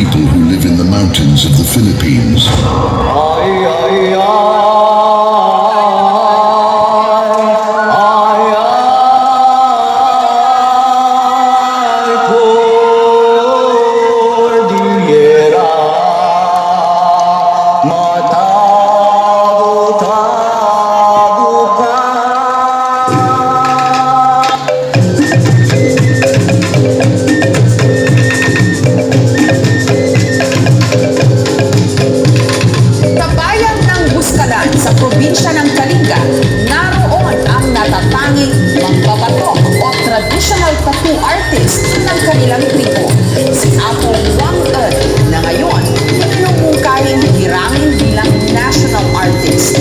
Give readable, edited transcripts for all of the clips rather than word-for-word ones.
people who live in the mountains of the Philippines. Sa probinsya ng Kalinga, naroon ang natatanging mambabato o traditional tattoo artist ng kanilang tribo, si Apo Wang Ed, na ngayon pinumungkahing hirangin bilang national artist.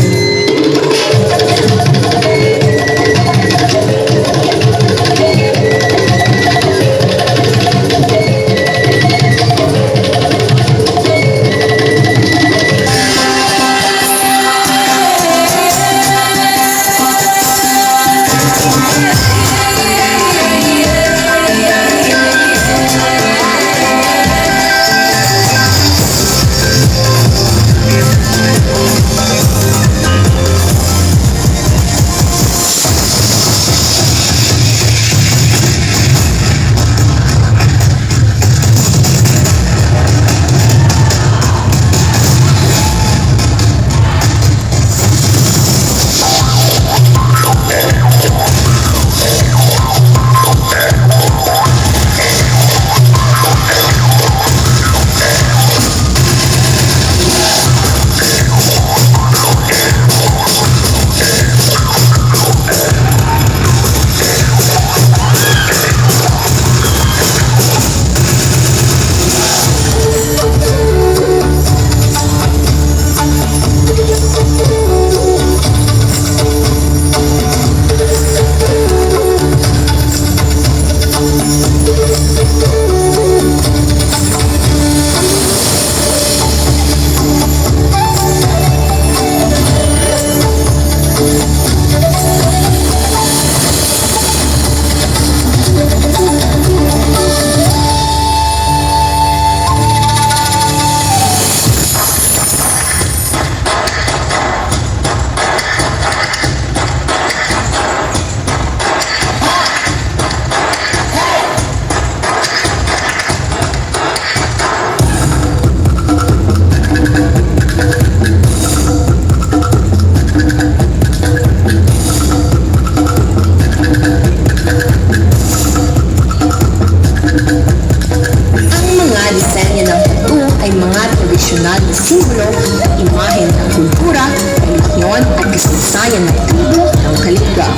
Tradisyonal na simbolo at imahe ng kultura, relihiyon at kasaysayan ng tribo ng Kalinga,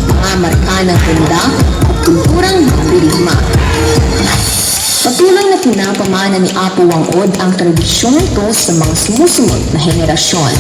mga marka ng ganda at kulturang dirigma. Patuloy na pinapamana ni Apo Wang Ed ang tradisyong ito sa mga sumusunod na henerasyon.